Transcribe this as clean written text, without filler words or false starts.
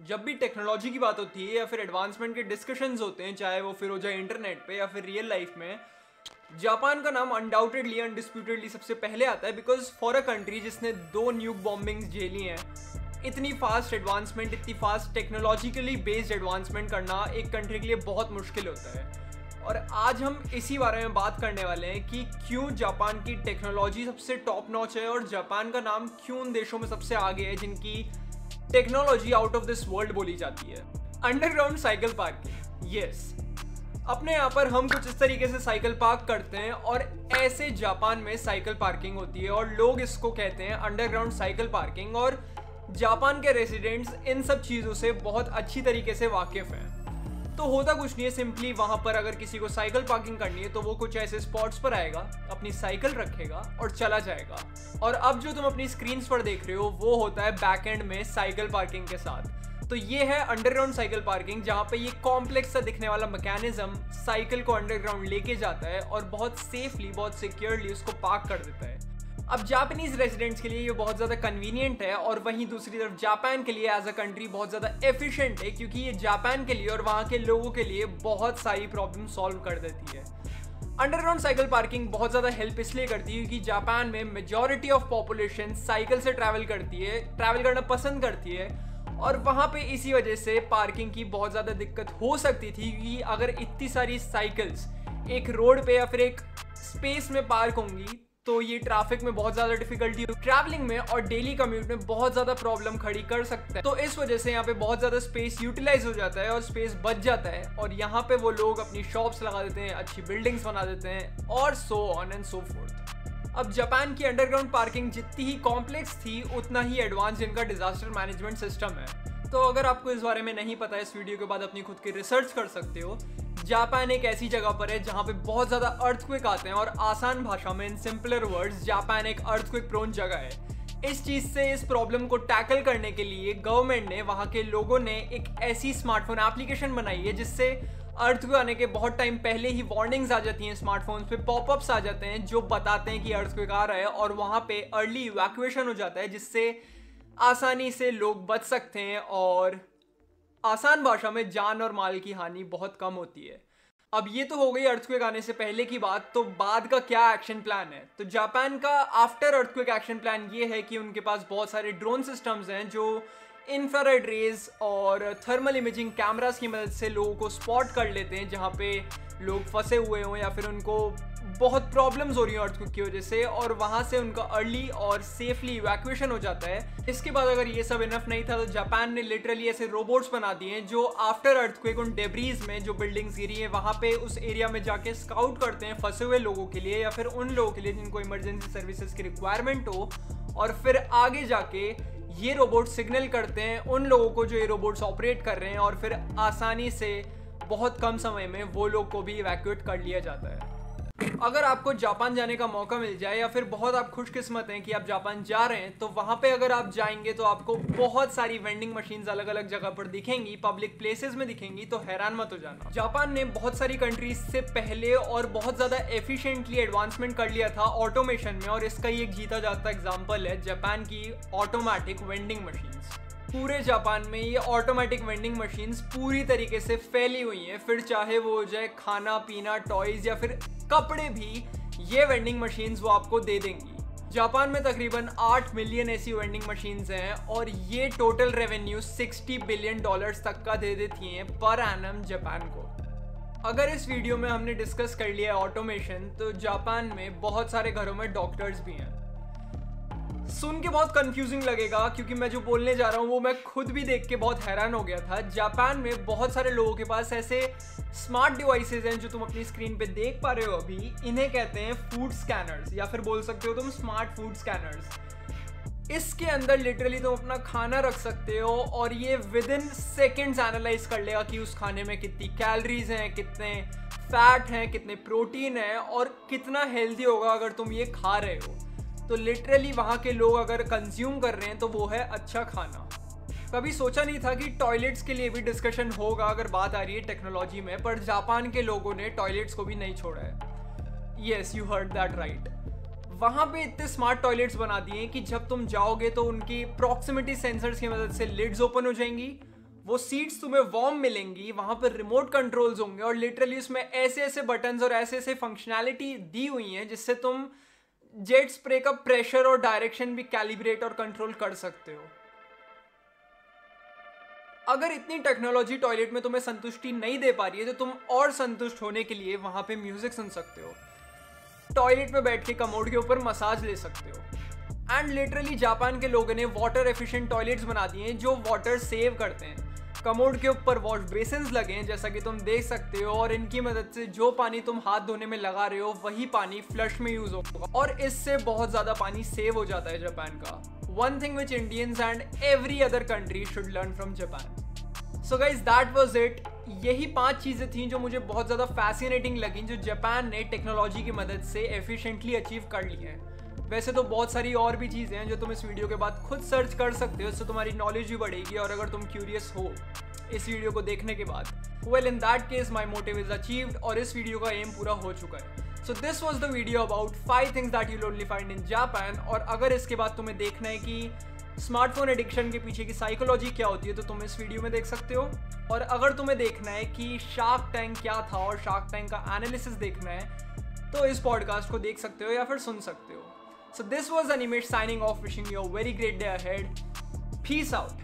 जब भी टेक्नोलॉजी की बात होती है या फिर एडवांसमेंट के डिस्कशंस होते हैं, चाहे वो फिर हो जाए इंटरनेट पे या फिर रियल लाइफ में, जापान का नाम अनडाउटेडली अनडिस्प्यूटेडली सबसे पहले आता है। बिकॉज फॉर अ कंट्री जिसने 2 न्यूक बॉम्बिंग्स झेली हैं, इतनी फास्ट एडवांसमेंट, इतनी फास्ट टेक्नोलॉजिकली बेस्ड एडवांसमेंट करना एक कंट्री के लिए बहुत मुश्किल होता है। और आज हम इसी बारे में बात करने वाले हैं कि क्यों जापान की टेक्नोलॉजी सबसे टॉप नॉच है और जापान का नाम क्यों उन देशों में सबसे आगे है जिनकी technology out of this world बोली जाती है। Underground cycle parking, yes. अपने यहाँ पर हम कुछ इस तरीके से साइकिल पार्क करते हैं और ऐसे जापान में साइकिल पार्किंग होती है और लोग इसको कहते हैं अंडरग्राउंड साइकिल पार्किंग। और जापान के रेजिडेंट्स इन सब चीज़ों से बहुत अच्छी तरीके से वाकिफ हैं। तो होता कुछ नहीं है, सिंपली वहाँ पर अगर किसी को साइकिल पार्किंग करनी है तो वो कुछ ऐसे स्पॉट्स पर आएगा, अपनी साइकिल रखेगा और चला जाएगा। और अब जो तुम अपनी स्क्रीन पर देख रहे हो वो होता है बैक एंड में साइकिल पार्किंग के साथ। तो ये है अंडरग्राउंड साइकिल पार्किंग, जहाँ पे ये कॉम्प्लेक्स सा दिखने वाला मैकेनिज्म साइकिल को अंडरग्राउंड लेके जाता है और बहुत सेफली, बहुत सिक्योरली उसको पार्क कर देता है। अब जापानीज रेजिडेंट्स के लिए ये बहुत ज़्यादा कन्वीनियंट है और वहीं दूसरी तरफ जापान के लिए एज अ कंट्री बहुत ज़्यादा एफिशिएंट है, क्योंकि ये जापान के लिए और वहाँ के लोगों के लिए बहुत सारी प्रॉब्लम सॉल्व कर देती है। अंडरग्राउंड साइकिल पार्किंग बहुत ज़्यादा हेल्प इसलिए करती है क्योंकि जापान में मेजॉरिटी ऑफ पॉपुलेशन साइकिल से ट्रैवल करना पसंद करती है। और वहाँ पे इसी वजह से पार्किंग की बहुत ज़्यादा दिक्कत हो सकती थी, क्योंकि अगर इतनी सारी साइकिल्स एक रोड पे या फिर एक स्पेस में पार्क होंगी तो ये ट्रैफिक में बहुत ज़्यादा डिफिकल्टी, ट्रैवलिंग में और डेली कम्यूट में बहुत ज़्यादा प्रॉब्लम खड़ी कर सकता है। तो इस वजह से यहाँ पे बहुत ज़्यादा स्पेस यूटिलाइज हो जाता है और स्पेस बच जाता है और यहाँ पे वो लोग अपनी शॉप्स लगा देते हैं, अच्छी बिल्डिंग्स बना देते हैं और so on and so fourth. अब जापान की अंडरग्राउंड पार्किंग जितनी ही कॉम्प्लेक्स थी उतना ही एडवांस इनका डिजास्टर मैनेजमेंट सिस्टम है। तो अगर आपको इस बारे में नहीं पता, इस वीडियो के बाद अपनी खुद की रिसर्च कर सकते हो। जापान एक ऐसी जगह पर है जहाँ पे बहुत ज़्यादा अर्थक्वेक आते हैं और आसान भाषा में, इन सिंपलर वर्ड्स, जापान एक अर्थक्वेक प्रोन जगह है। इस चीज़ से, इस प्रॉब्लम को टैकल करने के लिए गवर्नमेंट ने, वहाँ के लोगों ने एक ऐसी स्मार्टफोन एप्लीकेशन बनाई है जिससे अर्थक्वेक आने के बहुत टाइम पहले ही वार्निंग्स आ जाती हैं, स्मार्टफोन्स पे पॉपअप्स आ जाते हैं जो बताते हैं कि अर्थक्वेक आ रहा है और वहाँ पे अर्ली इवैक्यूएशन हो जाता है, जिससे आसानी से लोग बच सकते हैं और आसान भाषा में जान और माल की हानि बहुत कम होती है। अब ये तो हो गई अर्थक्वेक आने से पहले की बात, तो बाद का क्या एक्शन प्लान है? तो जापान का आफ्टर अर्थक्वेक एक्शन प्लान ये है कि उनके पास बहुत सारे ड्रोन सिस्टम्स हैं जो इंफ्रारेड रेज और थर्मल इमेजिंग कैमरास की मदद से लोगों को स्पॉट कर लेते हैं जहाँ पे लोग फंसे हुए हों या फिर उनको बहुत प्रॉब्लम्स हो रही हैं अर्थक्वेक की वजह से, और वहाँ से उनका अर्ली और सेफली इवैक्यूएशन हो जाता है। इसके बाद अगर ये सब इनफ नहीं था तो जापान ने लिटरली ऐसे रोबोट्स बना दिए हैं जो आफ्टर अर्थक्वेक उन डेब्रीज में जो बिल्डिंग्स गिरी हैं वहाँ पे उस एरिया में जाके स्काउट करते हैं फंसे हुए लोगों के लिए या फिर उन लोगों के लिए जिनको इमरजेंसी सर्विसेज की रिक्वायरमेंट हो, और फिर आगे जाके ये रोबोट सिग्नल करते हैं उन लोगों को जो ये रोबोट्स ऑपरेट कर रहे हैं और फिर आसानी से बहुत कम समय में वो लोग को भी इवैक्यूएट कर लिया जाता है। अगर आपको जापान जाने का मौका मिल जाए या फिर बहुत आप खुशकिस्मत हैं कि आप जापान जा रहे हैं, तो वहाँ पे अगर आप जाएंगे तो आपको बहुत सारी वेंडिंग मशीन्स अलग अलग जगह पर दिखेंगी, पब्लिक प्लेसेस में दिखेंगी, तो हैरान मत हो जाना। जापान ने बहुत सारी कंट्रीज से पहले और बहुत ज़्यादा एफिशिएंटली एडवांसमेंट कर लिया था ऑटोमेशन में, और इसका ही एक जीता जाता एग्जाम्पल है जापान की ऑटोमेटिक वेंडिंग मशीन्स। पूरे जापान में ये ऑटोमेटिक वेंडिंग मशीन्स पूरी तरीके से फैली हुई हैं, फिर चाहे वो हो जाए खाना पीना, टॉयज या फिर कपड़े भी, ये वेंडिंग मशीन्स वो आपको दे देंगी। जापान में तकरीबन 8 मिलियन ऐसी वेंडिंग मशीन्स हैं और ये टोटल रेवेन्यू $60 बिलियन तक का दे देती हैं पर एनम जापान को। अगर इस वीडियो में हमने डिस्कस कर लिया है ऑटोमेशन, तो जापान में बहुत सारे घरों में डॉक्टर्स भी हैं। सुन के बहुत कंफ्यूजिंग लगेगा क्योंकि मैं जो बोलने जा रहा हूँ वो मैं खुद भी देख के बहुत हैरान हो गया था। जापान में बहुत सारे लोगों के पास ऐसे स्मार्ट डिवाइसेस हैं जो तुम अपनी स्क्रीन पे देख पा रहे हो अभी, इन्हें कहते हैं फूड स्कैनर्स या फिर बोल सकते हो तुम स्मार्ट फूड स्कैनर्स। इसके अंदर लिटरली तुम अपना खाना रख सकते हो और ये विद इन सेकेंड्स एनालाइज कर लेगा कि उस खाने में कितनी कैलोरीज हैं, कितने फैट हैं, कितने प्रोटीन है और कितना हेल्दी होगा अगर तुम ये खा रहे हो। तो लिटरली वहाँ के लोग अगर कंज्यूम कर रहे हैं तो वो है अच्छा खाना। कभी सोचा नहीं था कि टॉयलेट्स के लिए भी डिस्कशन होगा अगर बात आ रही है टेक्नोलॉजी में, पर जापान के लोगों ने टॉयलेट्स को भी नहीं छोड़ा है। Yes, you heard that right. वहाँ पे इतने स्मार्ट टॉयलेट्स बना दिए कि जब तुम जाओगे तो उनकी प्रॉक्सिमिटी सेंसर्स की मदद से लिड्स ओपन हो जाएंगी, वो सीट्स तुम्हें वार्म मिलेंगी, वहां पर रिमोट कंट्रोल्स होंगे और लिटरली उसमें ऐसे ऐसे बटन्स और ऐसे ऐसे फंक्शनैलिटी दी हुई हैं जिससे तुम जेट स्प्रे का प्रेशर और डायरेक्शन भी कैलिब्रेट और कंट्रोल कर सकते हो। अगर इतनी टेक्नोलॉजी टॉयलेट में तुम्हें संतुष्टि नहीं दे पा रही है तो तुम और संतुष्ट होने के लिए वहां पे म्यूजिक सुन सकते हो, टॉयलेट में बैठ के कमोड के ऊपर मसाज ले सकते हो। एंड लिटरली जापान के लोगों ने वाटर एफिशिएंट टॉयलेट्स बना दिए हैं जो वाटर सेव करते हैं। कमोड के ऊपर वॉश बेसिन्स लगे हैं जैसा कि तुम देख सकते हो, और इनकी मदद से जो पानी तुम हाथ धोने में लगा रहे हो वही पानी फ्लश में यूज होगा, और इससे बहुत ज्यादा पानी सेव हो जाता है जापान का। One thing which Indians and every other country should learn from Japan. So guys that was it. यही 5 चीजें थी जो मुझे बहुत ज्यादा फैसिनेटिंग लगी, जो जापान ने टेक्नोलॉजी की मदद से एफिशिएंटली अचीव कर ली है। वैसे तो बहुत सारी और भी चीज़ें हैं जो तुम इस वीडियो के बाद खुद सर्च कर सकते हो, इससे तुम्हारी नॉलेज भी बढ़ेगी। और अगर तुम क्यूरियस हो इस वीडियो को देखने के बाद, well in that case my motive is achieved और इस वीडियो का एम पूरा हो चुका है। So this was the video about 5 things that you only find in Japan. और अगर इसके बाद तुम्हें देखना है कि स्मार्टफोन एडिक्शन के पीछे की साइकोलॉजी क्या होती है तो तुम इस वीडियो में देख सकते हो। और अगर तुम्हें देखना है कि शार्क टैंक क्या था और शार्क टैंक का एनालिसिस देखना है तो इस पॉडकास्ट को देख सकते हो या फिर सुन सकते हो। So this was Animesh signing off, wishing you a very great day ahead. Peace out.